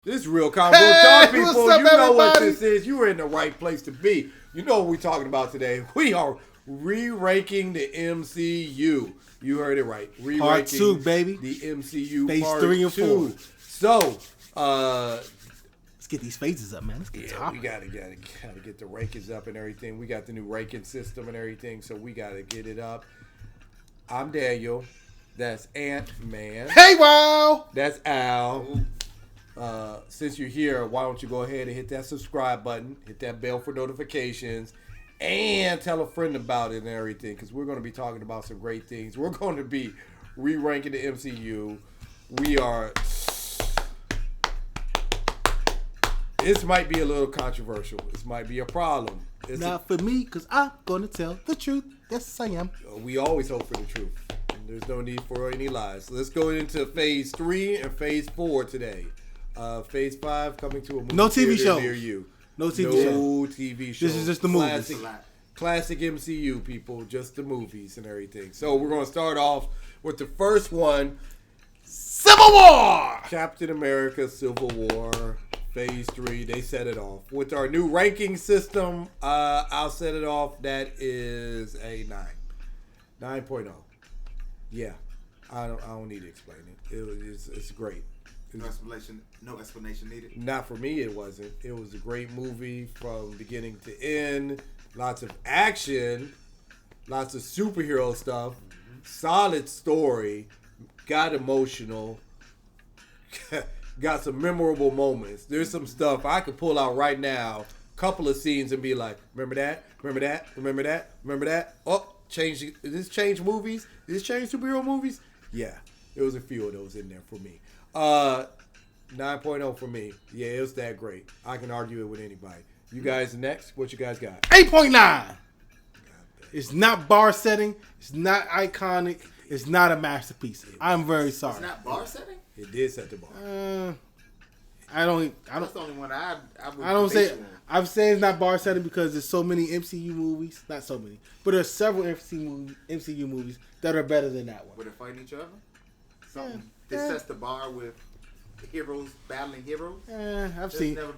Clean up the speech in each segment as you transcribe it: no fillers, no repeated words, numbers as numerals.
This is Real Comic Book Talk, people. What's up, You know what everybody? this is. You are in the right place to be. You know what we're talking about today. We are re-ranking the MCU. You heard it right. Re-ranking Part 2, baby. The MCU Phase Part 3 and 2. 4. So, Let's get these phases up, man. Let's get top. we gotta get the rankings up and everything. We got the new ranking system and everything, so we gotta get it up. I'm Daniel. That's Ant-Man. Hey, wow! That's Al. Since you're here, why don't you go ahead and hit that subscribe button, hit that bell for notifications, and tell a friend about it and everything, because we're going to be talking about some great things. We're going to be re-ranking the MCU. This might be a little controversial. This might be a problem. Not for me, because I'm going to tell the truth. Yes, I am. We always hope for the truth. There's no need for any lies. So let's go into Phase 3 and Phase 4 today. Phase 5 coming to a movie No TV theater shows. near you. No TV show. This is just the movies. Classic MCU, people. Just the movies and everything. So we're going to start off with the first one. Civil War! Captain America Civil War. Phase 3. They set it off. With our new ranking system, I'll set it off. That is a 9. 9.0. Yeah. I don't need to explain it. It's great. No explanation needed. Not for me, it wasn't. It was a great movie from beginning to end. Lots of action, lots of superhero stuff, solid story, got emotional, got some memorable moments. There's some stuff I could pull out right now, couple of scenes and be like, remember that? Remember that? Remember that? Remember that? Oh, did this change movies? Did this change superhero movies? Yeah, there was a few of those in there for me. 9.0 for me. Yeah, it was that great. I can argue it with anybody. You guys next? What you guys got? 8.9. It's not bar setting. It's not iconic. It's not a masterpiece. I'm very sorry. It's not bar setting? It did set the bar. That's the only one I don't say. I'm saying it's not bar setting because there's so many MCU movies. Not so many, but there's several MCU movies that are better than that one. Where they're fighting each other? Something that sets the bar with heroes battling heroes?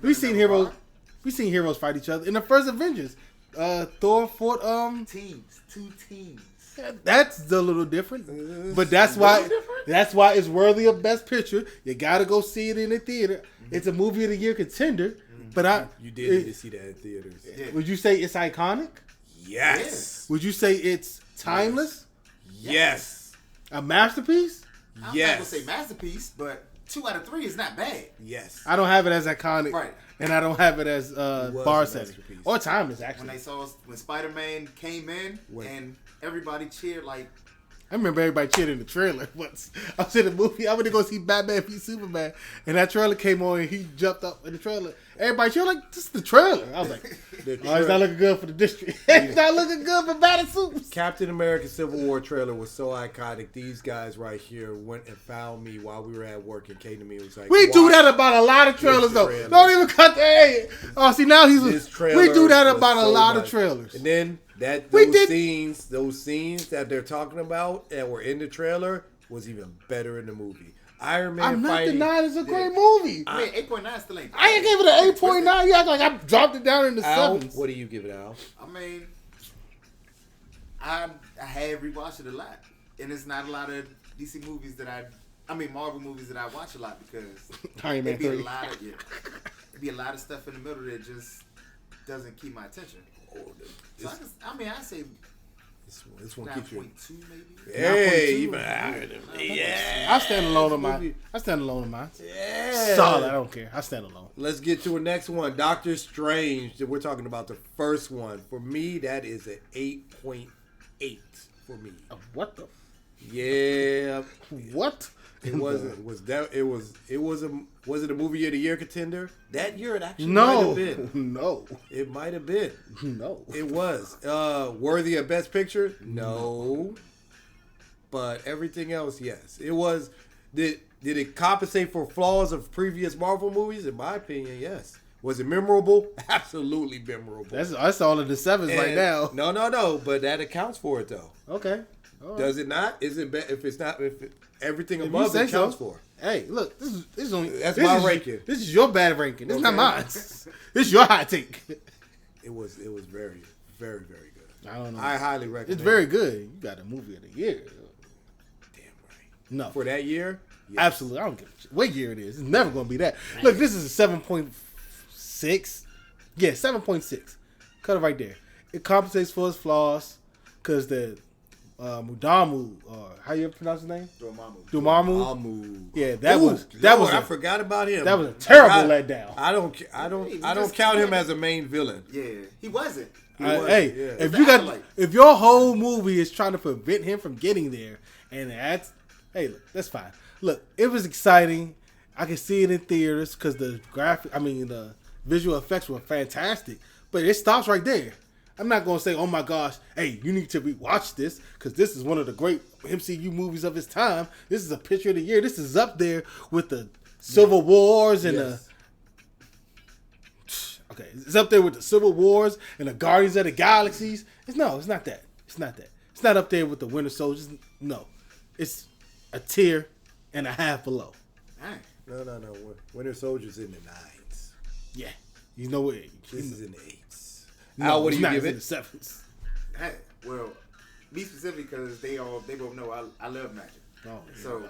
We've seen heroes fight each other in the first Avengers. Thor fought two teams. That's a little different, but that's why it's worthy of Best Picture. You gotta go see it in the theater. Mm-hmm. It's a movie of the year contender. But you did need to see that in theaters. Yeah. Would you say it's iconic? Yes. Would you say it's timeless? Yes. A masterpiece? I'm not gonna say masterpiece, but 2 out of 3 is not bad. Yes. I don't have it as iconic, right? And I don't have it as bar setting or timeless. Actually, when Spider-Man came in and everybody cheered like. I remember everybody cheered in the trailer once. I was in the movie. I went to go see Batman v Superman, and that trailer came on, and he jumped up in the trailer. Everybody cheered like, this is the trailer. I was like, it's not looking good for the district. It's not looking good for Batman Supers. Captain America Civil War trailer was so iconic. These guys right here went and found me while we were at work and came to me and was like, we do that about a lot of trailers, though. Don't even cut the A. Oh, see, now we do that about a lot of trailers. And then those scenes that they're talking about that were in the trailer was even better in the movie. Iron Man I'm not fighting. denying it's a great movie. I mean, 8.9 still ain't. I ain't gave it an 8.9. You act like I dropped it down in the Al, 7s. what do you give it, Al? I mean, I have rewatched it a lot, and it's not a lot of DC movies Marvel movies that I watch a lot because Iron Man 3. It'd be a lot of stuff in the middle that just doesn't keep my attention. I say this one keeps you. 9.2 maybe. Hey, even higher than me. Yeah. I stand alone on mine. Yeah. Solid. I don't care. I stand alone. Let's get to the next one. Doctor Strange. We're talking about the first one. For me, that is an 8.8 for me. What the? Yeah. What? It wasn't. Was it a movie of the year contender? That year it actually might have been. No. It might have been. No. It was. Worthy of Best Picture? No. But everything else, yes. It was. Did it compensate for flaws of previous Marvel movies? In my opinion, yes. Was it memorable? Absolutely memorable. That's all of the 7s right now. No. But that accounts for it, though. Okay. Right. Does it not? Is it if it's not? If everything above it counts for? Hey, look, this is only That's this my is, ranking. This is your bad ranking. This is not Okay. mine. This is your hot take. It was very, very, very good. I don't know. I highly recommend. It's very good. You got a movie of the year. Damn right. No, For that year, yes. absolutely. I don't give a shit what year it is. It's never going to be that. Look, this is a 7.6. Yeah, 7.6. Cut it right there. It compensates for its flaws because the Mudamu, how you pronounce his name? Dormammu. Amu. Yeah, that Ooh, was I forgot about him. that was a terrible letdown. I don't count him as a main villain. Yeah, he wasn't. Hey, yeah. if your whole movie is trying to prevent him from getting there, and look, that's fine. Look, it was exciting. I can see it in theaters because the visual effects were fantastic. But it stops right there. I'm not gonna say, oh my gosh, hey, you need to rewatch this because this is one of the great MCU movies of its time. This is a picture of the year. This is up there with the Civil Wars and Yes. Okay, it's up there with the Civil Wars and the Guardians of the Galaxies. It's not that. It's not that. It's not up there with the Winter Soldiers. No. It's a tier and a half below. Dang. No. Winter Soldier's in the 9s. Yeah. You know what? This is in the 8s. No, Al, what do it's you not. give It's in it? the 7s. Hey, well, me specifically because they both know I love magic. Oh, So,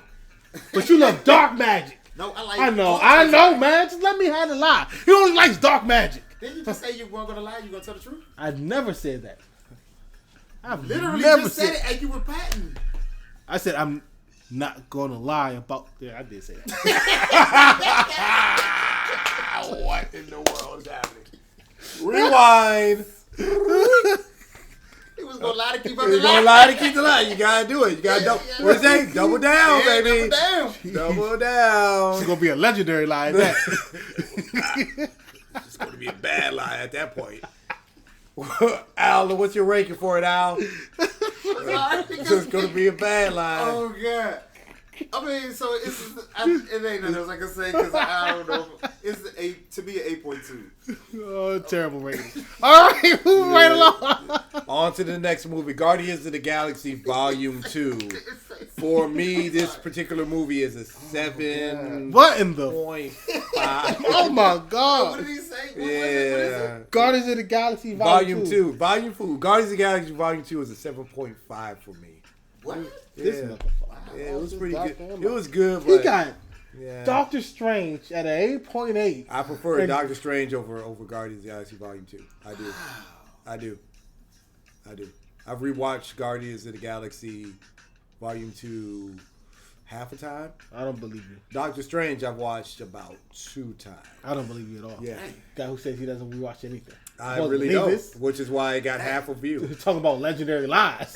but you love dark magic. no, I like. I know, all types of magic. man. Just let me have the lie. He only likes dark magic. Didn't you just say you weren't gonna lie? You gonna tell the truth? I never said that. I've Literally never just said it, and you were patting. I said I'm not gonna lie about. Yeah, I did say that. What in the world is happening? Rewind. He was gonna lie to keep up the You're gonna lie. lie to keep the lie. You gotta do it. You gotta what is that? Double down, Yeah, baby. double down. Double down. It's gonna be a legendary lie at that. It's gonna be a bad lie at that point. Al, what's your ranking for it, Al? It's gonna be a bad lie. Oh god. I mean, so it ain't nothing else I can say because I don't know. It's to me an 8.2. Oh, terrible rating. All right, moving right along. On to the next movie, Guardians of the Galaxy Volume 2. For me, this particular movie is a 7.5. What in the? Oh my What God! did he say? What was Yeah. Guardians of the Galaxy Volume 2. Volume 2. Guardians of the Galaxy Volume 2 is a 7.5 for me. What? This Yeah. motherfucker. Yeah, it was pretty good. Goddamn. It was good, He but got yeah. Doctor Strange at an 8.8. I prefer And- Doctor Strange over Guardians of the Galaxy Volume 2. I do. I've rewatched Guardians of the Galaxy Volume 2 half a time. I don't believe you. Doctor Strange I've watched about 2 times. I don't believe you at all. Yeah. Guy who says he doesn't rewatch anything. I Well, really believe don't, this. which is why it got half a view. Talking about legendary lies.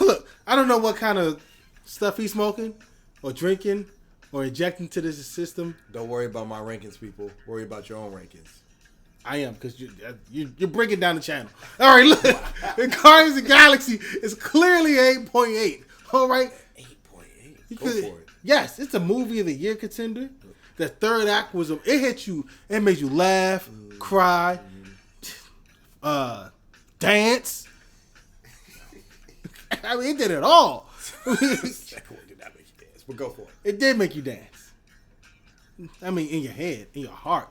Look, I don't know what kind of stuff he's smoking or drinking or injecting to this system. Don't worry about my rankings, people. Worry about your own rankings. I am, because you're breaking down the channel. All right, look. The Guardians of the Galaxy is clearly 8.8. All right? 8.8. Go for it. Yes, it's a movie of the year contender. The third act it hit you, it made you laugh, cry, dance. I mean, it did it all. Second did not make you dance, but go for it. It did make you dance. I mean, in your head, in your heart.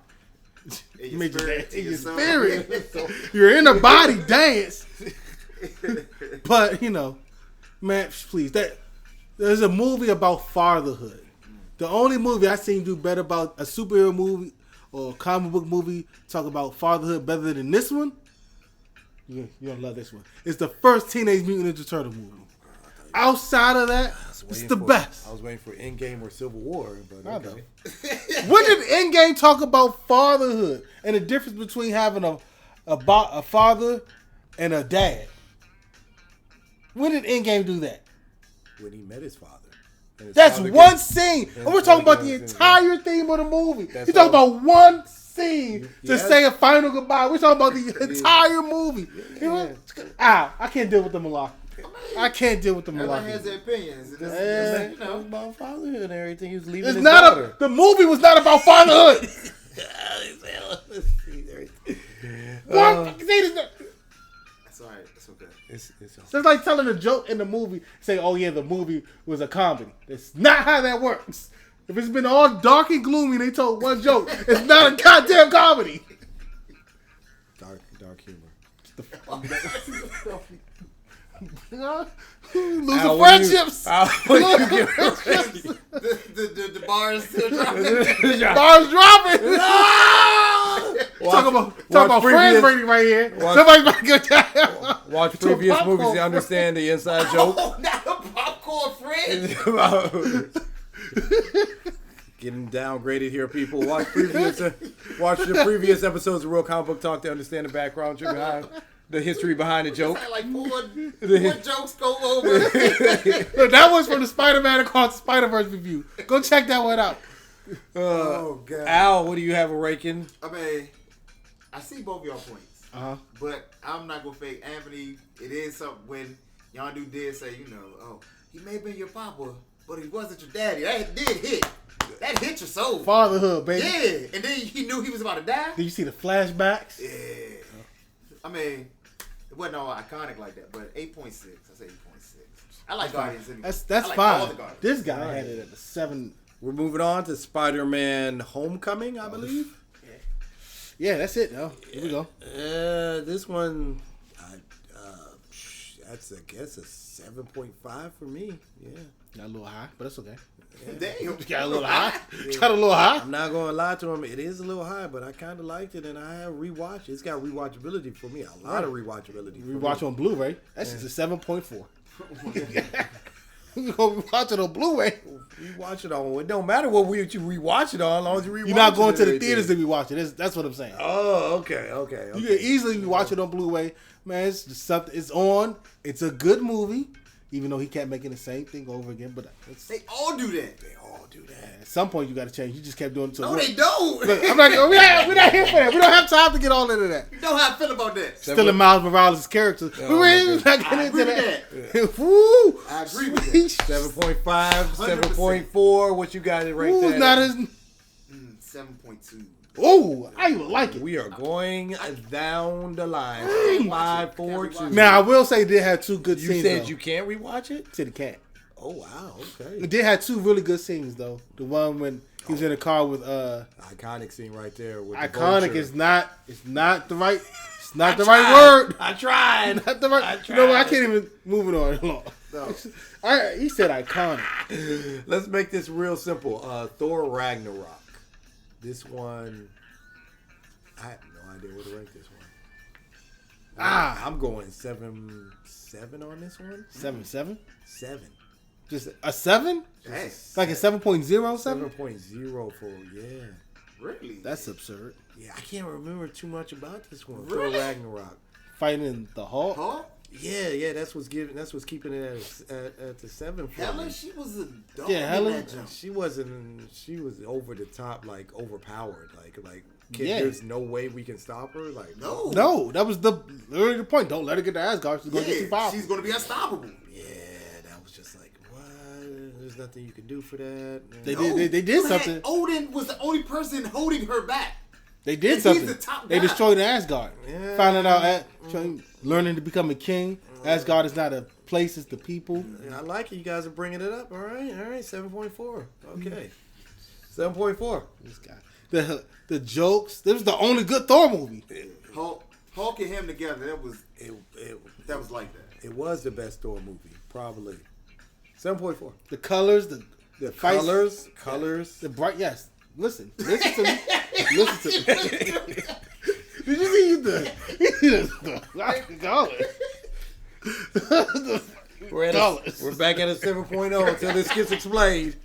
In It made you spirit, dance. In your soul. spirit. Your inner body dance. But, man, please. There's a movie about fatherhood. The only movie I've seen do better about a superhero movie or a comic book movie talk about fatherhood better than this one. You're going to love this one. It's the first Teenage Mutant Ninja Turtle movie. Outside of that, it's the best. I was waiting for Endgame or Civil War, but I okay. When did Endgame talk about fatherhood and the difference between having a father and a dad? When did Endgame do that? When he met his father. And his That's father one gave- scene. and And we're his talking father about the gave him- entire theme of the movie. That's You're talking all. about one scene to Yes. say a final goodbye. We're talking about the entire movie. You know what? Ow, I can't deal with the malarkey. I can't deal with the Everybody has malarkey. their opinions. It's It's, about fatherhood and everything. He was leaving It's his not daughter. the movie was not about fatherhood. What? It's alright. It's okay. It's It's like telling a joke in the movie. Say, oh yeah, the movie was a comedy. That's not how that works. If it's been all dark and gloomy and they told one joke, it's not a goddamn comedy. Dark humor. Losing friendships. The bar is still dropping. Bars dropping. Talk about friends rating right here. Somebody's about to go down. Watch previous movies to understand the inside joke. Oh, not a popcorn friend. Getting downgraded here, people. Watch the previous episodes of Real Comic Book Talk to understand the background behind the history behind the joke. Like four jokes go over. Look, that was from the Spider-Man Across the Spider-Verse review. Go check that one out. Oh God. Al, what do you have a ranking? I mean, I see both y'all points. But I'm not gonna fake Anthony. It is something when y'all did say, oh, he may have been your papa, but he wasn't your daddy. That did hit. That hit your soul. Fatherhood, baby. Yeah. And then he knew he was about to die. Did you see the flashbacks? Yeah. I mean, it wasn't all iconic like that, but 8.6. I say 8.6. I like Guardians anyway. That's like fine. all the Guardians. This guy had it at the 7. We're moving on to Spider-Man Homecoming, I believe. Yeah, that's it, though. Here we go. This one, that's I guess a 7.5 for me. Yeah. Got a little high, but that's okay. Damn. Got a little high. Got a little high. I'm not going to lie to him. It is a little high, but I kind of liked it, and I have rewatched it. It's got rewatchability for me. A lot of rewatchability. Rewatch on Blu-ray. That's just a 7.4. You gonna watch it on Blu-ray? You watch it on. It don't matter what you rewatch it on, as long as you rewatch it. You're not going to the theaters to rewatch it. That's what I'm saying. Oh, okay. You can easily watch it on Blu-ray. Man, it's just something. It's on. It's a good movie, even though he kept making the same thing over again. But they all do that. At some point, you got to change. You just kept doing it. No, they don't. Look, I'm like, we're not here for that. We don't have time to get all into that. You know how I feel about that. Still in Miles Morales' character. We're not getting into that. Woo! I agree with that. 7.5, 7.4. What you got it right there? Not as 7.2. Oh, I even like it. We are going down the line. 5, 4, 2. Now, I will say it did have 2 good scenes. You said though. you can't rewatch it? Said it can't. Oh, wow. Okay. It did have 2 really good scenes, though. The one when he was in the car with iconic scene right there. With iconic the is not. It's not the right. It's not the right word. I tried. Not the right. You know what? I can't even move it on. No. He said iconic. Let's make this real simple. Thor Ragnarok. This one, I have no idea where to rank this one. I'm going 7 on this one. 7. 7. Just a 7? Dang. Like a 7.0? 7.0 for Really? That's absurd. Yeah, I can't remember too much about this one. Really? Thor Ragnarok. Fighting the Hulk. Huh? Yeah. That's what's keeping it at the 7. Hella, she was a dog. Yeah, Hella. She was over the top, like overpowered, like. Yeah. There's no way we can stop her. Like no, that was literally the point. Don't let her get to Asgard. She's gonna get too powerful. She's gonna be unstoppable. Yeah, that was just like what? There's nothing you can do for that. They did something. Odin was the only person holding her back. They did and something. He's the top guy. They destroyed Asgard. Yeah. Finding out, learning to become a king. Asgard is not a place; it's the people. I like it. You guys are bringing it up. All right. 7.4. Okay. 7.4. This guy. The jokes. This was the only good Thor movie. Hulk and him together. That was like that. It was the best Thor movie, probably. 7.4. The colors, the colors, the bright. Yes. Listen to me. Listen to me. Did you see the colors? We're back at a 7.0 until this gets explained.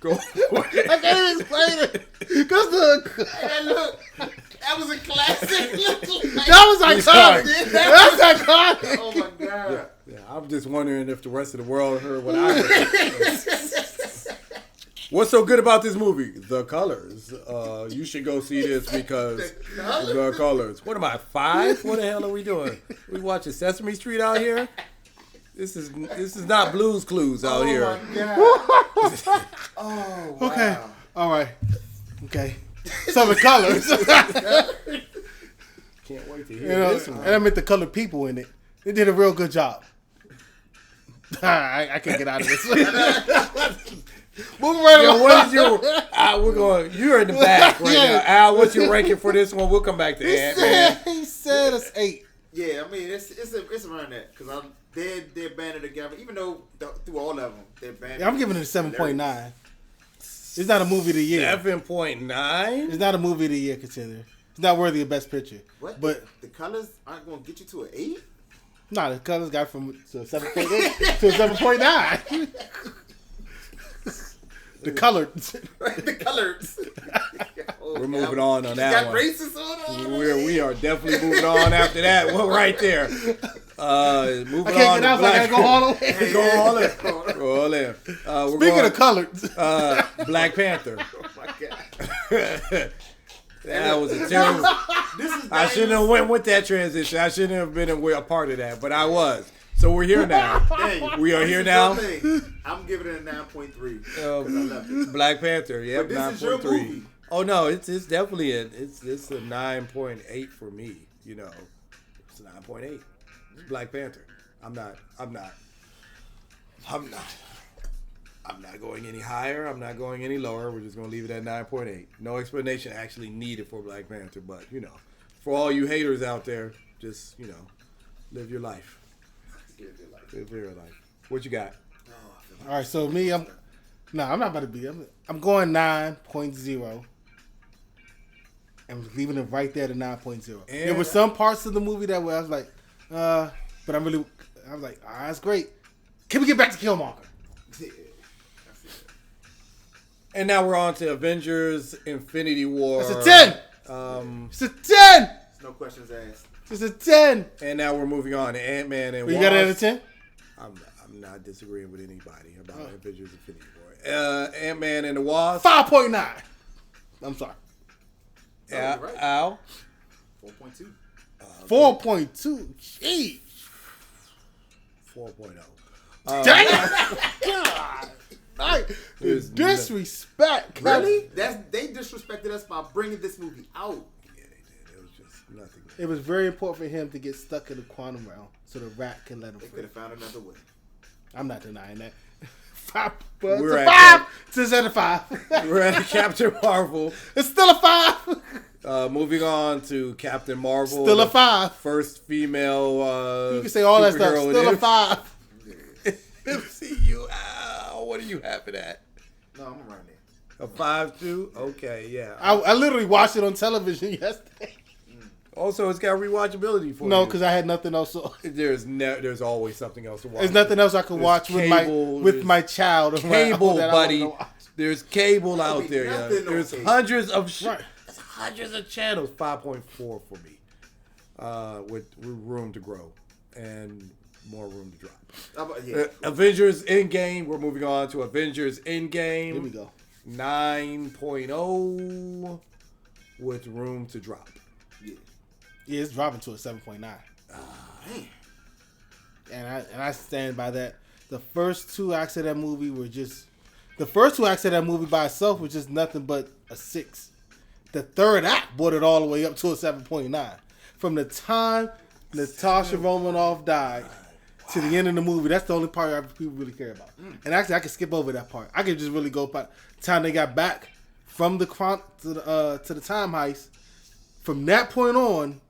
Go. I can't even explain it. Cause look, that was a classic. That was iconic. That's iconic. Oh my god. Yeah, I'm just wondering if the rest of the world heard what I heard. What's so good about this movie? The colors. You should go see this because the colors. What am I, 5? What the hell are we doing? We watching Sesame Street out here? This is not Blue's Clues out here. Oh my god. Oh wow. Okay. All right. Okay. So the colors. Can't wait to hear this one. And I meant the colored people in it. They did a real good job. I can't get out of this. Moving right along. What is your? We're going. You're in the back right now. Al, what's your ranking for this one? We'll come back to Ant-Man. He said it's 8. Yeah, I mean it's around that because they're banded together. Even though through all of them they're banded. Yeah, I'm giving it a 7.9. It's not a movie of the year. 7.9. It's not a movie of the year contender. It's not worthy of Best Picture. What? But the colors aren't going to get you to an 8. Nah, the colors got from to a 7.8 to a 7.9. The colors. The colors. We're moving on that got one. Racist on We are definitely moving on after that one right there. Moving I can't get out, so I gotta go all the way. Go all in. Speaking of colors. Black Panther. Oh my God. That was a terrible. I shouldn't have went with that transition. I shouldn't have been a part of that, but I was. So we're here now. We are here now. I'm giving it a 9.3 because I love it. Black Panther, yeah, 9.3. movie. Oh no, it's definitely it's a 9.8 for me. You know, it's a 9.8. It's Black Panther. I'm not going any higher. I'm not going any lower. We're just gonna leave it at 9.8. No explanation actually needed for Black Panther, but you know, for all you haters out there, just live your life. Live your life. What you got? All right, so me, I'm not about to be. I'm going 9.0. I'm leaving it right there to 9.0. There were some parts of the movie that where I was like, but I was like, that's great. Can we get back to Killmonger? And now we're on to Avengers Infinity War. It's a 10! It's a 10! There's no questions asked. It's a 10! And now we're moving on to Ant-Man and Wasp. You got it at a 10? I'm not disagreeing with anybody about Avengers Infinity War. Ant-Man and the Wasp. 5.9. I'm sorry. Yeah, right. Al. 4.2. 4.2. Jeez. 4.0. Damn! God. The disrespect. Really? They disrespected us by bringing this movie out. Yeah, they did. It was just nothing. It was very important for him to get stuck in the quantum realm so the rat can let him They free. could have found another way. I'm not denying that. 5. We're It's a at 5. It's a 5. We're at Captain Marvel. It's still a 5. Moving on to Captain Marvel. Still a 5. First female. You can say all that stuff. superhero in Still a 5. MCU. Ow, what are you having at? No, I'm around there. A 5.2? Okay, yeah. I literally watched it on television yesterday. Also, it's got rewatchability for you. No, because I had nothing else. There's always something else to watch. There's nothing else I could watch with my child. Cable, that buddy. There's cable out there. Yeah. nothing on There's cable. hundreds of Right. There's hundreds of channels. 5.4 for me, with room to grow and more room to drop. Avengers Endgame. We're moving on to Avengers Endgame. Here we go. 9.0 with room to drop. Yeah, it's dropping to a 7.9. And I stand by that. The first 2 acts of that movie were just... The first 2 acts of that movie by itself was just nothing but a 6. The third act brought it all the way up to a 7.9. From the time Natasha Romanoff died to the end of the movie, that's the only part people really care about. And actually, I can skip over that part. I could just really go by the time they got back from the to the time heist. From that point on,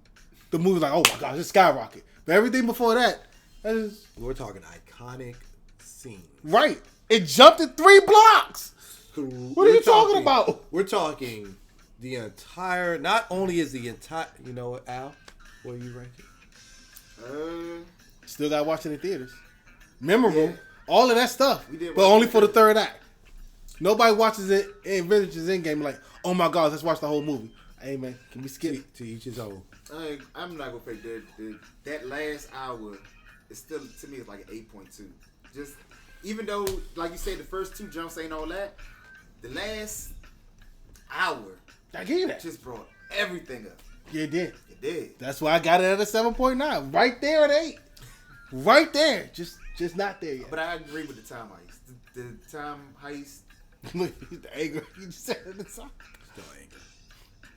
the movie's like, oh my gosh, it's skyrocket. But everything before that is... We're talking iconic scenes. Right. It jumped in 3 blocks. What are you talking about? We're talking the entire... Not only is the entire... You know what, Al? What are you ranking? Still got to watch it in theaters. Memorable. Yeah. All of that stuff. But only for the third act. Nobody watches it in Avengers Endgame like, oh my God, let's watch the whole movie. Hey man, can we skip? To each his own. I'm not gonna fake that last hour is still, to me, it's like an 8.2. Just even though, like you said, the first 2 jumps ain't all that, the last hour I get that. just brought everything up. Yeah, it did. It did. That's why I got it at a 7.9. Right there at 8. Right there. Just not there yet. But I agree with the time heist. The time heist. The anger you just said at the time. Still anger.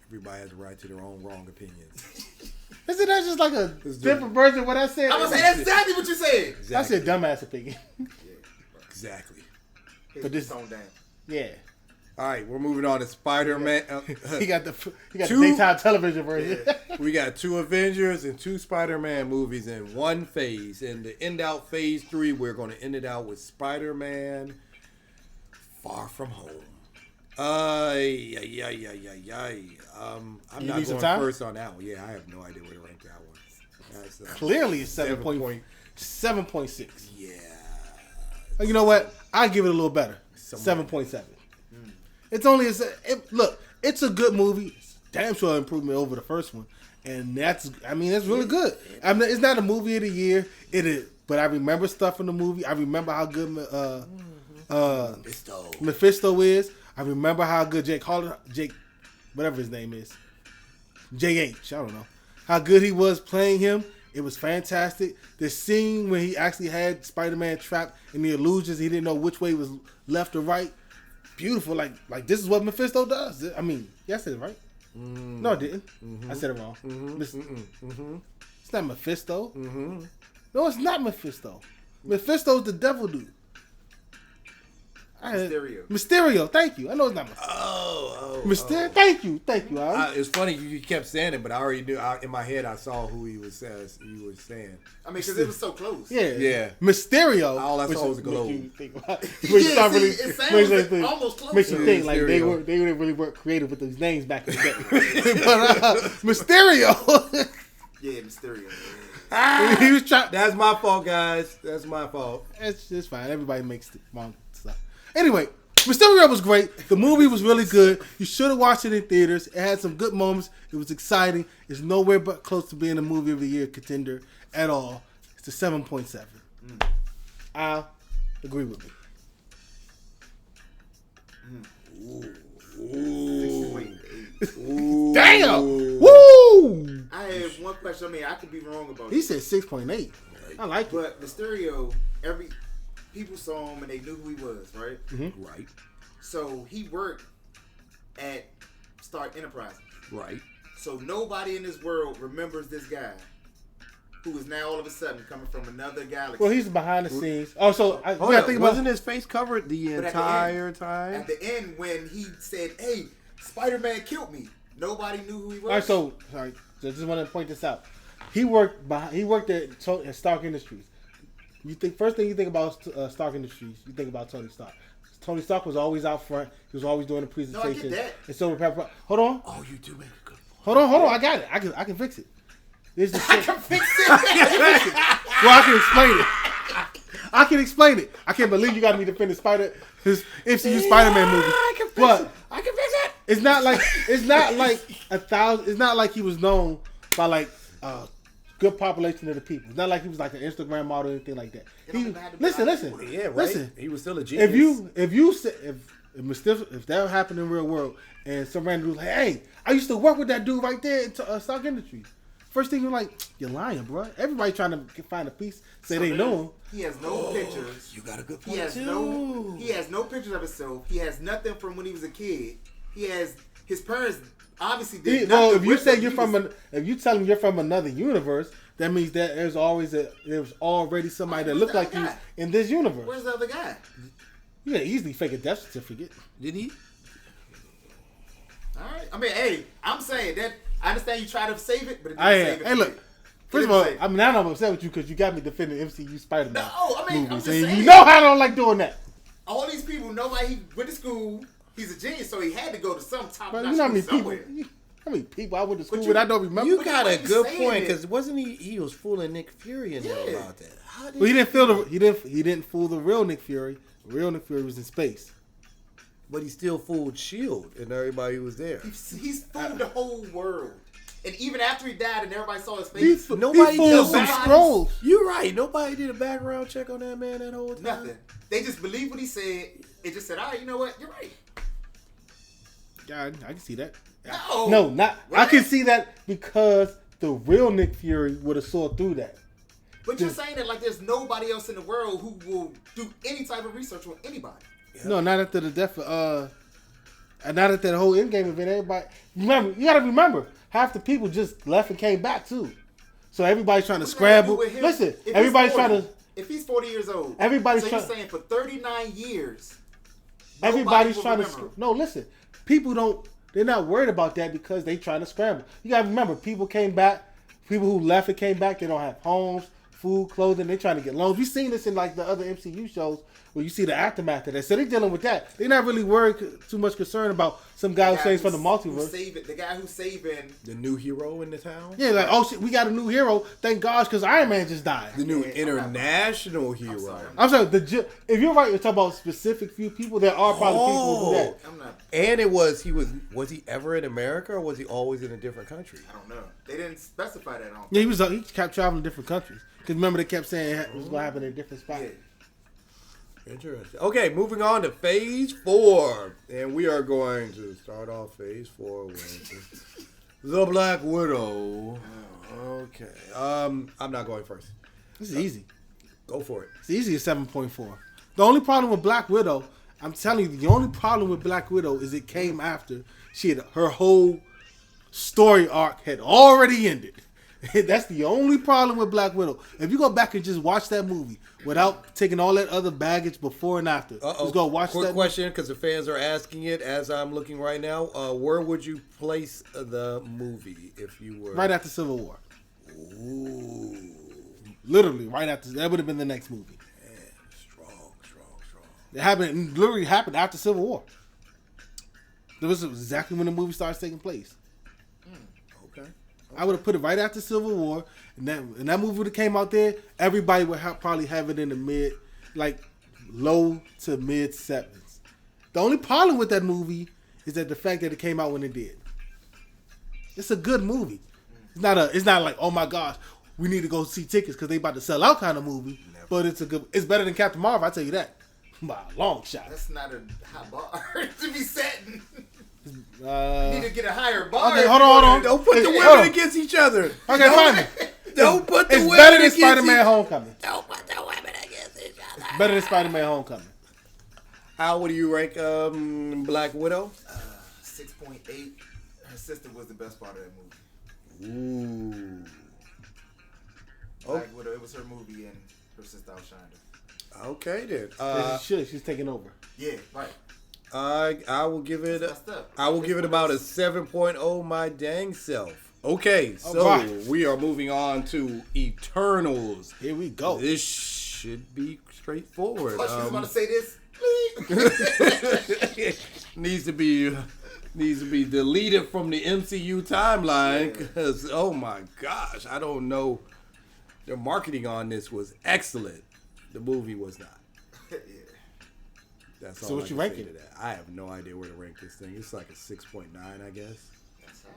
Everybody has a right to their own wrong opinions. Isn't that just like a different version of what I said? I'm gonna say that's exactly what you said. Exactly. I said dumbass opinion. Exactly. But this tone down. Yeah. All right, we're moving on to Spider-Man. He got the daytime television version. Yeah. We got 2 Avengers and 2 Spider-Man movies in one phase. And to end out Phase 3, we're going to end it out with Spider-Man Far From Home. I'm not going first on that one. Yeah, I have no idea where to rank that one. That's, Clearly, it's 7.6. Yeah. You know what? I give it a little better. 7.7. It's only look. It's a good movie. It's damn sure improvement over the first one, and that's really good. I mean, it's not a movie of the year. It is, but I remember stuff in the movie. I remember how good Mephisto is. I remember how good Jake, whatever his name is, JH. I don't know how good he was playing him. It was fantastic. The scene when he actually had Spider-Man trapped in the illusions, he didn't know which way was left or right. Beautiful, like this is what Mephisto does. I mean, yeah, I said it right. No, I didn't. I said it wrong. It's not Mephisto. No, it's not Mephisto. Mephisto's the devil dude. Mysterio. Thank you. I know it's not Mysterio. Mysterio. Thank you. It's funny you kept saying it, but I already knew. In my head, I saw who he was saying. I mean, because it was so close. Yeah. Mysterio. All I saw was a globe. It sounds almost close. Makes you think like they didn't really work creative with these names back in the day. But Mysterio. Yeah, Mysterio. He was trying. That's my fault, guys. That's my fault. It's fine. Everybody makes the wrong stuff. Anyway, Mysterio was great. The movie was really good. You should have watched it in theaters. It had some good moments. It was exciting. It's nowhere but close to being a movie of the year contender at all. It's a 7.7. I'll agree with me. Ooh. Damn! Woo! I have one question. I mean, I could be wrong about He said 6.8. I like it. But Mysterio, people saw him and they knew who he was, right? Mm-hmm. Right. So he worked at Stark Enterprises. Right. So nobody in this world remembers this guy who is now all of a sudden coming from another galaxy. Well, he's behind the scenes. Oh, so wasn't his face covered the entire time? At the end, when he said, "Hey, Spider-Man killed me," nobody knew who he was. All right, so sorry, I just want to point this out. He worked at Stark Industries. First thing you think about Stark Industries, you think about Tony Stark. Tony Stark was always out front. He was always doing the presentation. No, I get that. And so hold on. Oh, you do make a good point. Hold on. I got it. I can fix it. This is I can fix it. Well, I can explain it. I can explain it. I can't believe you got me to finish his MCU Spider-Man movie. I can fix it. It's not like he was known by like good population of the people. It's not like he was like an Instagram model or anything like that. Listen. Yeah, right. Listen. He was still a genius. If that happened in real world and some random dude like, hey, I used to work with that dude right there at Stark Industries. First thing you're like, you're lying, bro. Everybody trying to find a piece, say they know him. He has no pictures. You got a good point He has no pictures of himself. He has nothing from when he was a kid. He has his parents obviously did nothing. Well, if you say if you tell him you're from another universe, that means that there's already somebody that looked like you in this universe. Where's the other guy? You can easily fake a death certificate. Did he? All right. I mean, hey, I'm saying that. I understand you try to save it, but it didn't save it. Hey, look. First of all, I'm upset with you because you got me defending MCU Spider-Man. No, I mean, I'm just saying. You know how I don't like doing that. All these people know why he went to school. He's a genius, so he had to go to some top-notch school somewhere. How many people I went to school with? I don't remember. You got a good point because wasn't he was fooling Nick Fury and about that? Well, he didn't fool the real Nick Fury. The real Nick Fury was in space. But he still fooled S.H.I.E.L.D. and everybody was there. He's fooled the whole world. And even after he died and everybody saw his face, nobody did some scrolls. You're right. Nobody did a background check on that man that whole time. Nothing. They just believed what he said. It just said, all right, you know what? You're right. Yeah, I can see that. No, not. What? I can see that because the real Nick Fury would have saw through that. But you're saying that like there's nobody else in the world who will do any type of research on anybody. Yeah. No, not after the death of And now that whole Endgame event, everybody you gotta remember, half the people just left and came back too. So everybody's trying to scramble. Listen, everybody's trying to. If he's 40 years old, everybody's so you're saying for 39 years, everybody's trying to. No, listen, people don't. They're not worried about that because they trying to scramble. You gotta remember, people came back. People who left and came back, they don't have homes, food, clothing. They're trying to get loans. We've seen this in like the other MCU shows where you see the aftermath of that. So they're dealing with that. They're not really worried too much concerned about some guy who saves from the multiverse. The guy who's saving the new hero in the town. Yeah, like, oh shit, we got a new hero. Thank gosh, because Iron Man just died. The new international hero. I'm sorry. If you're right, you're talking about specific few people. There are probably people who do that. I'm not. And was he ever in America or was he always in a different country? I don't know. They didn't specify that. On. Yeah, he kept traveling to different countries. Because remember, they kept saying it was going to happen in different spots. Yeah. Interesting. Okay, moving on to Phase 4. And we are going to start off Phase 4 with The Black Widow. Okay. I'm not going first. This is easy. Go for it. It's easy at 7.4. The only problem with Black Widow, I'm telling you, the only problem with Black Widow is it came after her whole story arc had already ended. That's the only problem with Black Widow. If you go back and just watch that movie without taking all that other baggage before and after, just go watch that. Quick question, because the fans are asking it as I'm looking right now. Where would you place the movie if you were... Right after Civil War. Ooh. Literally, right after. That would have been the next movie. Man, strong. It literally happened after Civil War. That was exactly when the movie starts taking place. Okay. I would have put it right after Civil War, and that movie would have came out there. Everybody would probably have it in the low to mid 7s. The only problem with that movie is that the fact that it came out when it did. It's a good movie. It's not like, oh my gosh, we need to go see tickets because they about to sell out kind of movie. Never. But it's better than Captain Marvel. I tell you that by a long shot. That's not a high bar to be setting. You need need to get a higher bar. Okay, hold on. Don't put the women against each other. Okay, fine. Don't put the women better than against Spider-Man Homecoming. Don't put the women against each other. Better than Spider-Man Homecoming. How would you rank Black Widow? 6.8. Her sister was the best part of that movie. Ooh. Black Widow, it was her movie and her sister outshined her. Okay then. She's taking over. Yeah, right. I will give it. Give it about a 7.0. My dang self. Okay, so we are moving on to Eternals. Here we go. This should be straightforward. Oh, she was about to say this. needs to be deleted from the MCU timeline because oh my gosh, I don't know. The marketing on this was excellent. The movie was not. That's all. So what you rank it? I have no idea where to rank this thing. It's like a 6.9, I guess. That's high.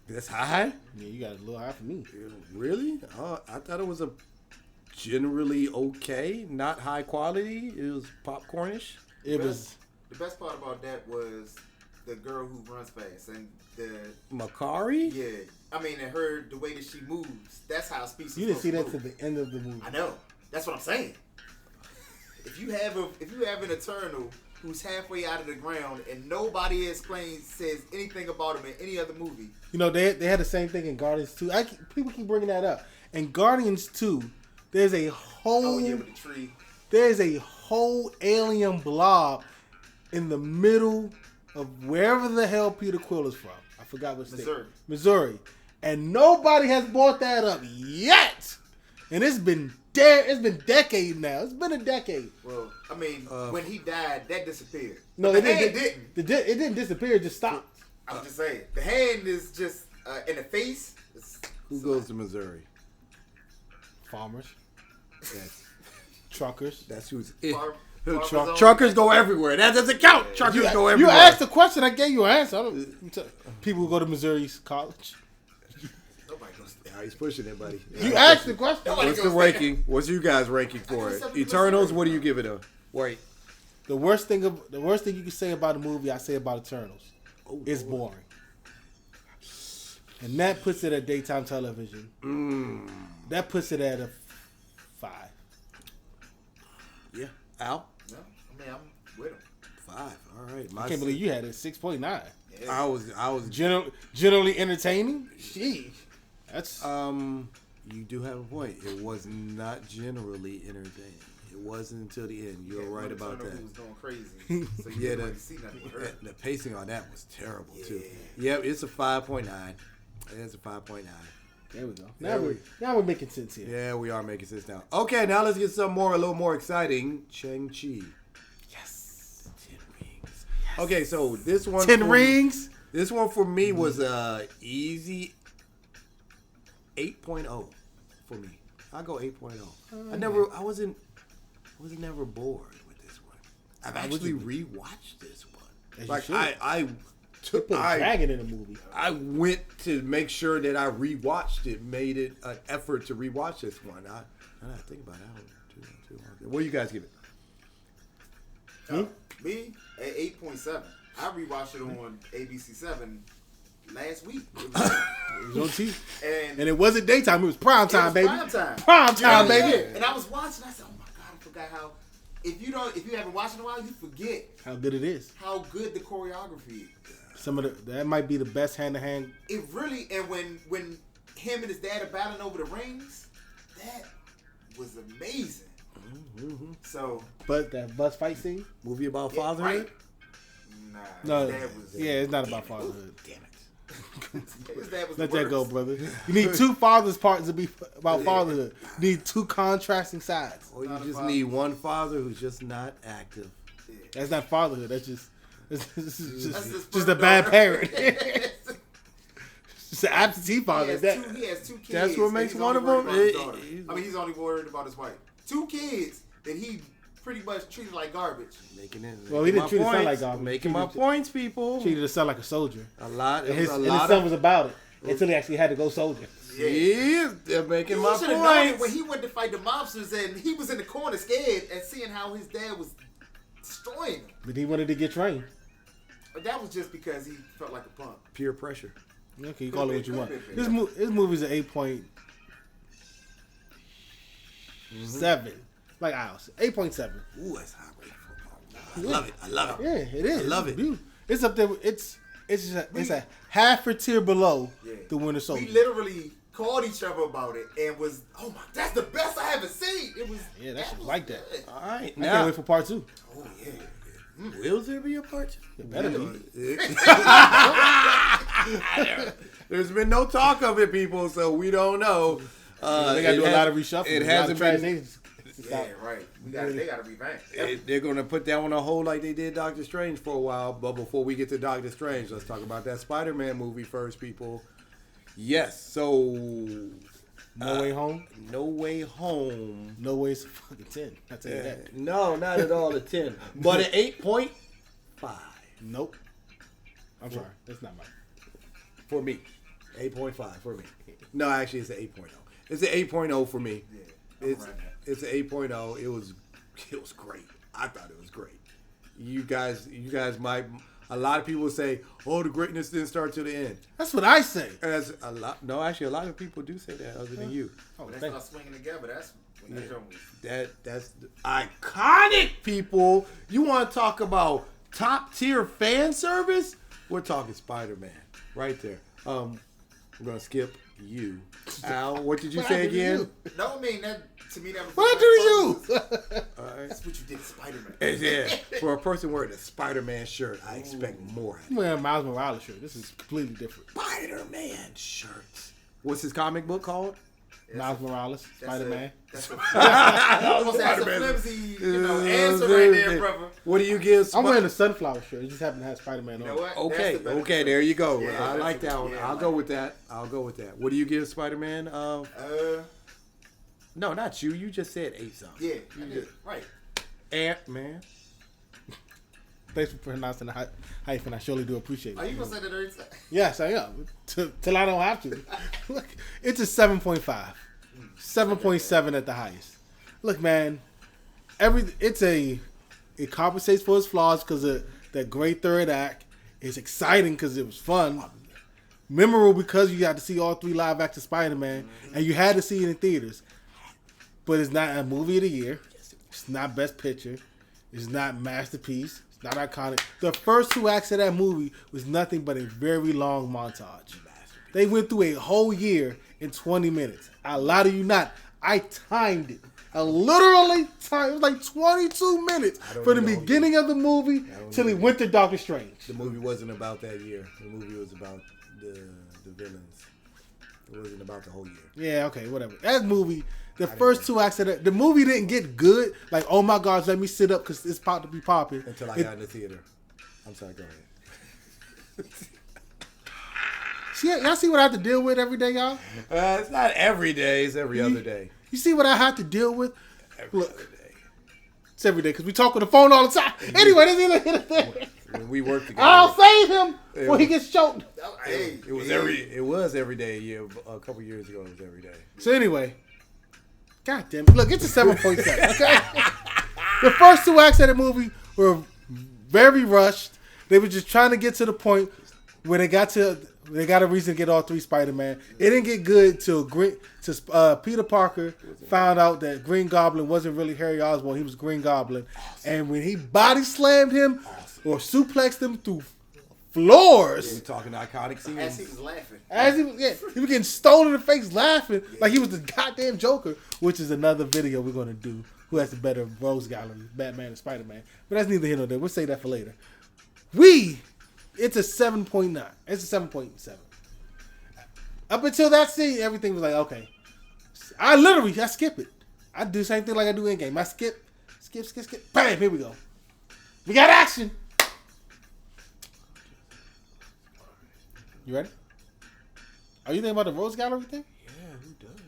That's high? Yeah, you got a little high for me. Really? I thought it was a generally okay, not high quality. It was popcornish. The best part about that was the girl who runs fast and the Makari. Yeah, I mean, and the way that she moves. That's how species. You didn't see that to the end of the movie. I know. That's what I'm saying. If you have an Eternal who's halfway out of the ground and nobody says anything about him in any other movie. You know, they had the same thing in Guardians 2. People keep bringing that up. In Guardians 2, there's a whole with the tree. There's a whole alien blob in the middle of wherever the hell Peter Quill is from. I forgot what state. Missouri. And nobody has brought that up yet. And it's been decades now. It's been a decade. Well, I mean, when he died, that disappeared. No, it didn't. It didn't disappear. It just stopped. I was just saying. The hand is just in the face. Who goes to Missouri? Farmers. Truckers. That's who's Truckers go everywhere. That doesn't count. Truckers go everywhere. You asked the question. I gave you an answer. People who go to Missouri college. He's pushing it, buddy. You asked the question. What's the ranking? What's you guys ranking for it? Eternals. What do you give it a? Wait. The worst thing you can say about a movie, I say about Eternals. It's boring, and that puts it at daytime television. That puts it at a 5. Yeah. Al? No, I mean I'm with him. 5. All right. I can't believe you had it 6.9. Yeah. I was generally entertaining. Sheesh. That's You do have a point. It was not generally entertaining. It wasn't until the end. You're right about that. Was going crazy. So you didn't see nothing. The pacing on that was terrible too. Yep, it's a 5.9. It's a 5.9. There we go. Now we're making sense here. Yeah, we are making sense now. Okay, now let's get a little more exciting. Shang-Chi. Yes. 10 rings. Yes. Okay, so this one. 10 rings. This one for me was easy 8.0 for me. I'll go 8.0. I wasn't never bored with this one. I've actually rewatched this one. Like I took a dragon in the movie. I went to make sure that I rewatched it, made it an effort to rewatch this one. I think about it. What do you guys give it? Me at 8.7. I rewatched it on ABC7 last week. It was on TV. And it wasn't daytime. It was prime time, baby. Prime time, baby. Yeah. And I was watching. I said, "Oh my God, I forgot how." If you haven't watched it in a while, you forget how good it is. How good the choreography is. That might be the best hand to hand. It really, and when him and his dad are battling over the rings, that was amazing. Mm-hmm. So, but that bus fight scene, movie about fatherhood. Right. Nah, no, it's not about fatherhood. Damn it. Let that go, brother. You need 2 fathers parts to be about fatherhood. You need 2 contrasting sides. Or you just need one father who's just not active. Yeah. That's not fatherhood. That's just a bad parent. Just an absentee father. He has 2 kids. That's what makes one of them. He's only worried about his wife. 2 kids that he pretty much treated like garbage. He didn't treat his son like garbage. Making my points, people. Treated his son like a soldier. And his son was about it until he actually had to go soldier. Yeah, they're making my points. When he went to fight the mobsters and he was in the corner scared and seeing how his dad was destroying him. But he wanted to get trained. But that was just because he felt like a punk. Pure pressure. Okay, you call it what you want. This movie's an 8.7. Like ours. 8.7. Ooh, that's high rating for I love it. Yeah, it is. I love it. It's up there. It's a half a tier below the Winter Soldier. We literally called each other about it and was, oh my, that's the best I ever seen. It was that like that. All right, I can't wait for part 2. Oh yeah. Will there be a part 2? It better be. There's been no talk of it, people, so we don't know. They got to do a lot of reshuffling. It hasn't been. Yeah, right. They got to revamp. They're going to put that one on hold like they did Doctor Strange for a while. But before we get to Doctor Strange, let's talk about that Spider-Man movie first, people. Yes, so... No Way Home? No Way Home. No Way's fucking 10. I'll tell you that. No, not at all a 10. But an 8.5. Nope. I'm sorry. That's not mine. For me. 8.5 for me. No, actually, it's an 8.0. It's an 8.0 for me. Yeah, it's an 8.0. It was great. I thought it was great. You guys might. A lot of people say, "Oh, the greatness didn't start till the end." That's what I say. As a lot. No, actually, a lot of people do say that, other than you. Oh, that's not swinging together. That's when that drum was. That's iconic, people. You want to talk about top tier fan service? We're talking Spider-Man right there. I'm gonna skip you. Al, what did you say again? No, I mean that to me that was. What do you? That's what you did, Spider-Man. Yeah, for a person wearing a Spider-Man shirt, I expect more. I'm wearing a Miles Morales shirt. This is completely different. Spider-Man shirts. What's his comic book called? Miles Morales, Spider-Man. That's a flimsy, answer right there, brother. What do you give? I'm wearing a sunflower shirt. It just happened to have Spider-Man on. You know what? Okay, there you go. Yeah, I like that one. I'll go with that. What do you give Spider-Man? No, not you. You just said 8 something. Yeah, right. Ant-Man. Thanks for pronouncing the hyphen. I surely do appreciate it. Are you gonna say that every time? Yes, I am. Till I don't have to. Look, it's a 7.5, 7.7 at the highest. Look, man, it compensates for its flaws because of that great third act. It's exciting because it was fun, memorable because you got to see all 3 live action Spider-Man, and you had to see it in theaters. But it's not a movie of the year. It's not Best Picture. It's not Masterpiece. It's Not iconic. The first 2 acts of that movie was nothing but a very long montage. They went through a whole year in 20 minutes. I lie to you not. I timed it. I literally timed it. It was like 22 minutes from the beginning of the movie till he went to Doctor Strange. The movie wasn't about that year. The movie was about the villains. It wasn't about the whole year. Yeah, okay, whatever. That movie, the first 2 acts of that, the movie didn't get good. Like, oh my gosh, let me sit up because it's about to be popping. Until I got in the theater. I'm sorry, go ahead. Y'all see what I have to deal with every day, y'all? It's not every day. It's every other day. You see what I have to deal with? Every other day. It's every day because we talk on the phone all the time. Anyway, this is the thing. When we work together. I'll save him when he gets choked. It was every day. Yeah, a couple years ago, it was every day. So anyway, God damn it! Look, it's a 7.7. Okay, the first 2 acts of the movie were very rushed. They were just trying to get to the point where they got a reason to get all 3 Spider-Man. It didn't get good till Peter Parker found out that Green Goblin wasn't really Harry Osborn. He was Green Goblin. And when he body slammed him or suplexed him through floors. We're talking iconic scenes. As he was laughing. He was getting stolen in the face laughing like he was the goddamn Joker, which is another video we're going to do. Who has the better Rose Gallery, Batman and Spider-Man. But that's neither here nor there. We'll save that for later. It's a 7.9. It's a 7.7. Up until that scene, everything was like, okay. I skip it. I do the same thing like I do in game. I skip. Bam, here we go. We got action. You ready? Are you thinking about the Rose Gallery thing? Yeah, who does?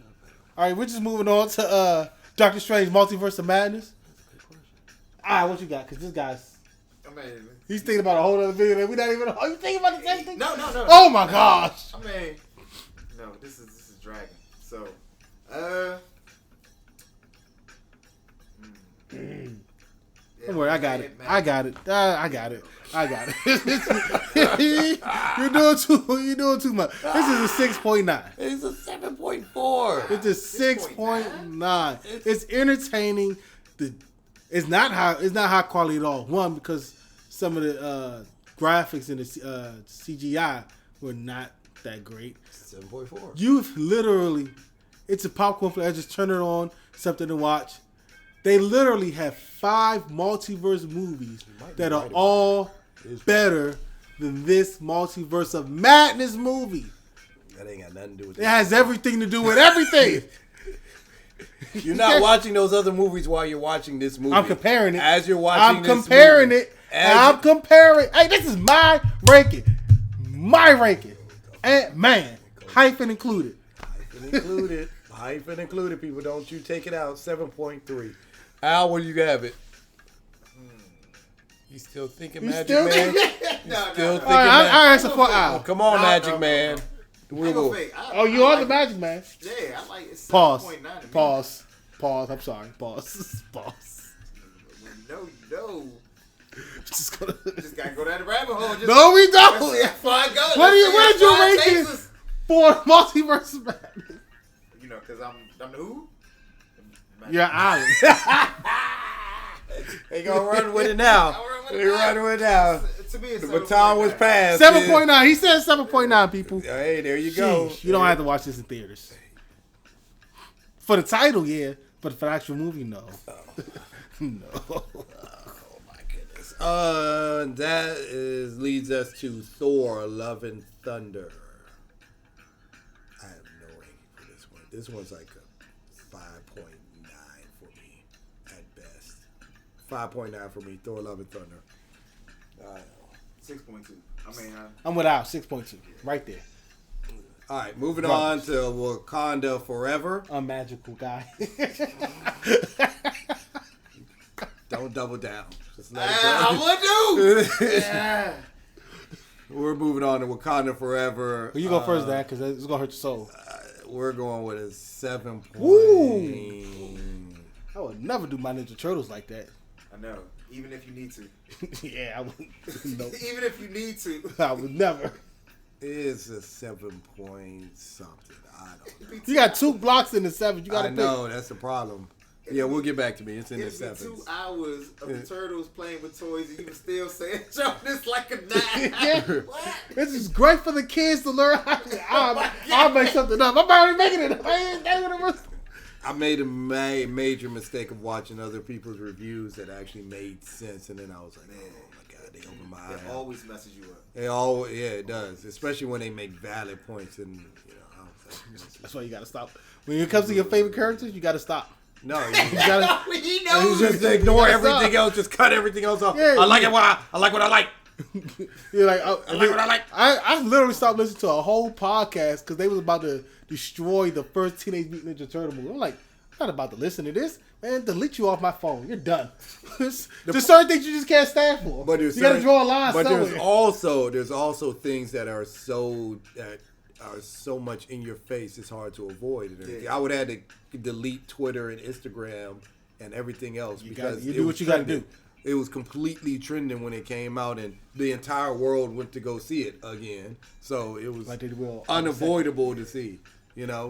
All right, we're just moving on to Doctor Strange Multiverse of Madness. That's a good question. All right, what you got? Because this guy's... Amazing. He's thinking about a whole other video that we not even... Are you thinking about the same thing? No. Oh, my gosh. I mean, no, this is Dragon. So, Don't worry, I got it. I got it. You're doing too much. This is a 6.9. It's a 7.4. It's a 6.9. It's entertaining. It's not high quality at all. One, because some of the graphics and the CGI were not that great. 7.4. You've literally, it's a popcorn flick. I just turn it on, something to watch. They literally have 5 multiverse movies that are all better than this Multiverse of Madness movie. That ain't got nothing to do with it. It has everything to do with everything. You're not watching those other movies while you're watching this movie. I'm comparing it. As you're watching I'm comparing movie. it. I'm comparing. Hey, this is my ranking. And man, hyphen included. Hyphen included, people. Don't you take it out. 7.3. Al, where you have it? You still thinking, Magic Man? No. Thinking I answer for Al. Come on, Magic Man. Oh, you are the Magic Man. Yeah, I like it. Pause. 7.9. Pause. I'm sorry. Pause. No. Just Just gotta go down the rabbit hole. No, we don't. That's far I go. What did you rank it for Multiverse of Madness? You know, because I'm the who? You're Island. They gonna run with it now. They run with it now. To me, it's The baton was passed. 7.9. He said 7.9, people. Hey, there you go. Sheesh, you don't have to watch this in theaters. For the title, yeah. But for the actual movie, no. No. Oh my goodness. That leads us to Thor: Love and Thunder. I have no rating for this one. This one's like a 5.9 for me at best. 5.9 for me. Thor: Love and Thunder. 6.2. I'm without 6.2. Right there. All right, moving on to Wakanda Forever. A magical guy. Don't double down. Just let it go. I would do. Yeah. We're moving on to Wakanda Forever. Well, you go first, Dad, because it's going to hurt your soul. We're going with a 7. I would never do my Ninja Turtles like that. I know. Even if you need to. Yeah, I would. No. Even if you need to. I would never. It's a 7 point something. I don't know. You got 2 blocks in the 7. You got to pick. I know, that's the problem. Yeah, we'll get back to me. It's in the It'd be 7s. 2 hours of the turtles playing with toys, and you was still saying, "Joe, this like a 9." Yeah. What? This is great for the kids to learn. I'll make something up. I'm already making it up. I made a major mistake of watching other people's reviews that actually made sense, and then I was like, oh my God, they opened my eyes. It always messes you up. Yeah, it does, especially when they make valid points, and I was like, That's why you gotta stop. When it comes to your favorite characters, you gotta stop. no, You gotta. He knows. you just ignore everything else, just cut everything else off. Yeah, I like it. I like what I like. You're like, I like what I like. I literally stopped listening to a whole podcast because they was about to destroy the first Teenage Mutant Ninja Turtle movie. I'm like, I'm not about to listen to this. Man, delete you off my phone. You're done. There's certain things you just can't stand for. But you got to draw a line But somewhere. there's also things that are so much in your face. It's hard to avoid. And everything. I would have to delete Twitter and Instagram and everything else because you do what you got to do. It was completely trending when it came out, and the entire world went to go see it again. So it was unavoidable to see.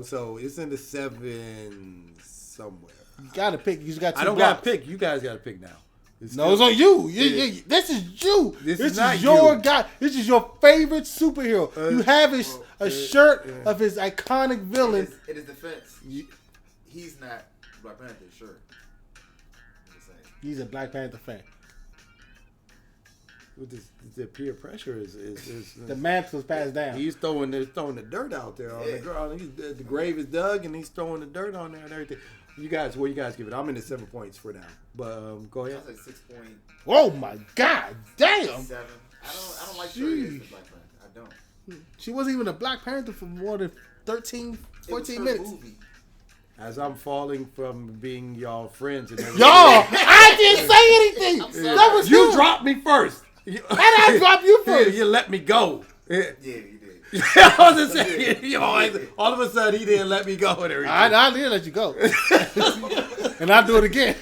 So it's in the 7 somewhere. You got to pick. You just got. I don't got to pick. You guys got to pick now. It's on you. This is you. This is not your guy. This is your favorite superhero. You have a shirt of his iconic villain. In his defense, he's not Black Panther, sure. He's a Black Panther fan. With the peer pressure is the mantle's passed down. He's throwing the dirt out there on the ground. The grave is dug, and he's throwing the dirt on there and everything. You guys, what you guys give it? I'm in the 7 points for now, but go ahead. I was like 6 point. Oh my God, damn! 7. I don't like Shuri as the Black Panther. I don't. She wasn't even a Black Panther for more than 13, 14 minutes. Movie. As I'm falling from being y'all friends and everything. Y'all, I didn't say anything. That was you dropped me first. How did I drop you first? You let me go. Yeah, you did. I was just saying, all of a sudden he didn't let me go and everything. I did let you go. And I'll do it again.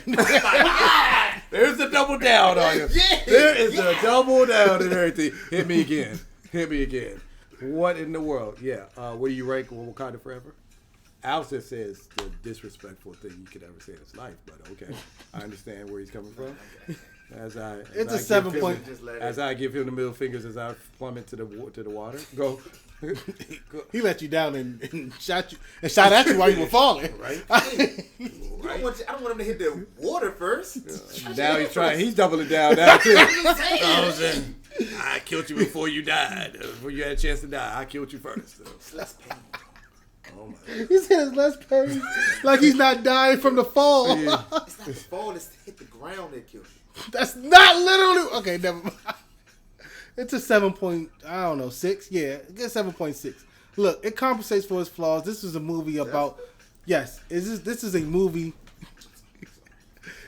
There's the double down on you. Yeah. There is a double down and everything. Hit me again. What in the world? Yeah. What do you rank Wakanda Forever? Al just says the disrespectful thing you could ever say in his life, but okay. I understand where he's coming from. It's a 7 point. As I give him the middle fingers as I plummet to the water. Go. He let you down and shot at you while you were falling. Right. I don't want him to hit the water first. Now he's trying. He's doubling down now too. I killed you before you died. Before you had a chance to die, I killed you first. It's less pain. Oh my. He said it's less pain. Like he's not dying from the fall. Yeah. It's not the fall. It's to hit the ground that kills you. That's not literally. Okay, never mind. It's a 6. Yeah, it's 7.6. Look, it compensates for its flaws. This is a movie about. Yes, this is a movie.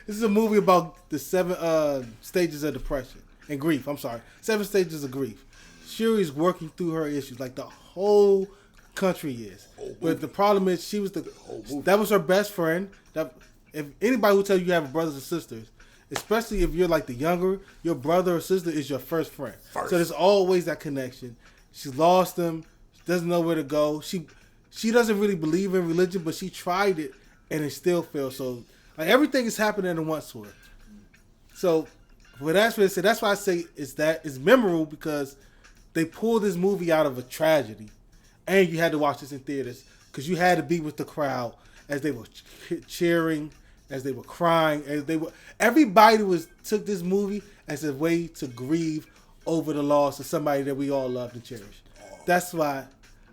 This is a movie about the 7 stages of depression and grief. I'm sorry, 7 stages of grief. Shuri's working through her issues like the whole country is. But the problem is that was her best friend. That if anybody who tells you have brothers and sisters, especially if you're like the younger, your brother or sister is your first friend. So there's always that connection. She lost him. She doesn't know where to go. She doesn't really believe in religion, but she tried it and it still failed. So like everything is happening at once to her. So that's why I say it's memorable because they pulled this movie out of a tragedy. And you had to watch this in theaters because you had to be with the crowd as they were cheering, as they were crying, everybody took this movie as a way to grieve over the loss of somebody that we all loved and cherished. That's why,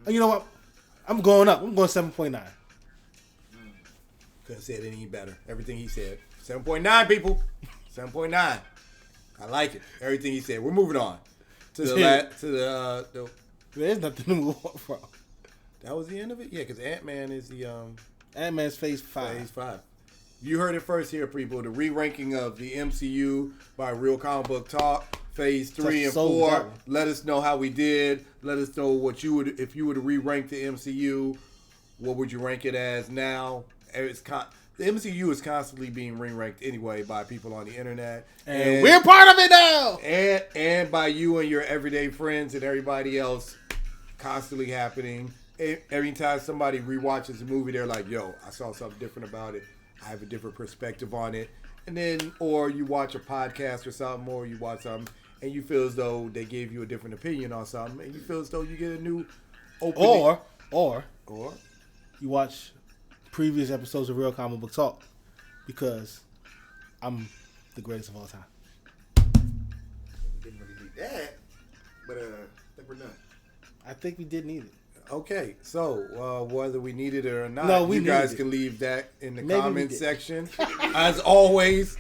you know what? I'm going up. I'm going 7.9. Couldn't say it any better. Everything he said. 7.9, people. 7.9. I like it. Everything he said. We're moving on to the There's nothing to move on from. That was the end of it? Yeah, because Ant-Man is the... Ant-Man's Phase 5. Phase 5. You heard it first here, people. The re-ranking of the MCU by Real Comic Book Talk, Phase 3 and 4. Let us know how we did. Let us know what you would... If you were to re-rank the MCU, what would you rank it as now? The MCU is constantly being re-ranked anyway by people on the internet. And we're part of it now! And by you and your everyday friends and everybody else constantly happening. Every time somebody rewatches a movie, they're like, yo, I saw something different about it. I have a different perspective on it. And then, or you watch a podcast or something, or you watch something, and you feel as though they gave you a different opinion on something, and you feel as though you get a new opening. Or you watch previous episodes of Real Comic Book Talk, because I'm the greatest of all time. We didn't really need that, but I think we're done. I think we did need it. Okay, so whether we need it or not, you guys can leave that in the comment section. As always,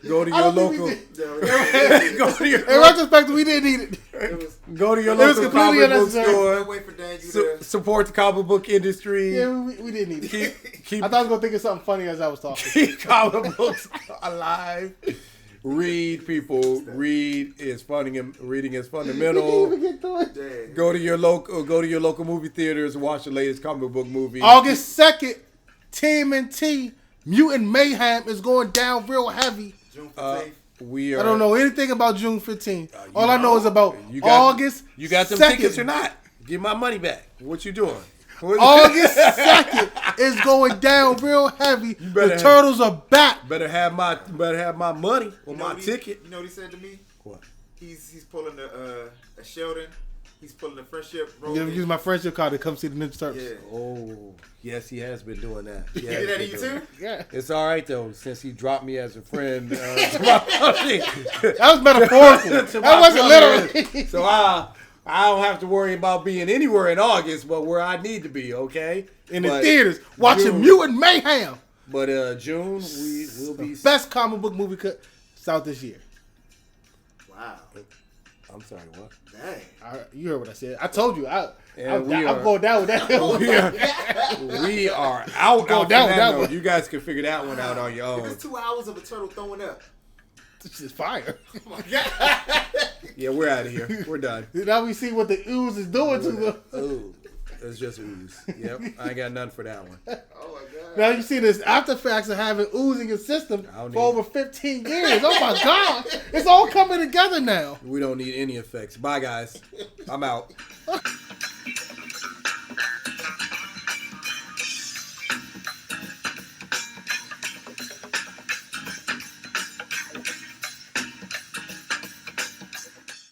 go to your local. Go to your. In retrospect, we didn't need it. Go to your local comic book store. Wait for Dan, support the comic book industry. Yeah, we didn't need it. I thought I was gonna think of something funny as I was talking. Keep comic books alive. Read, people. Read is funding. Reading is fundamental. We didn't even get to it. Go to your local movie theaters and watch the latest comic book movie. August 2nd, TMNT Mutant Mayhem is going down real heavy. June 15th. I don't know anything about June 15th. All I know is about August. You got them 2nd. tickets or not? Give my money back. What you doing? August 2nd is going down real heavy. The Turtles are back. Better have my money or my ticket. You know what he said to me? What? He's pulling a Sheldon. He's pulling a friendship. I'm gonna use my friendship card to come see the Ninja Turtles. Yeah. Oh, yes, he has been doing that. He did that to you too? Yeah. It's all right though, since he dropped me as a friend. That was metaphorical. That wasn't literally. So I don't have to worry about being anywhere in August, but where I need to be, okay? In the theaters, watching Mutant Mayhem. But June, we will be... Best comic book movie cut out this year. Wow. I'm sorry, what? Dang. You heard what I said. I told you. I'm I'm going down with that. We are out. Going down with that one. You guys can figure that one out on your own. If it's 2 hours of a turtle throwing up. This is fire. Oh my God. Yeah, we're out of here. We're done. Now we see what the ooze is doing to them. Ooh, it's just ooze. Yep, I ain't got nothing for that one. Oh my God. Now you see this after facts of having ooze in your system for over 15 years. Oh my God. It's all coming together now. We don't need any effects. Bye, guys. I'm out.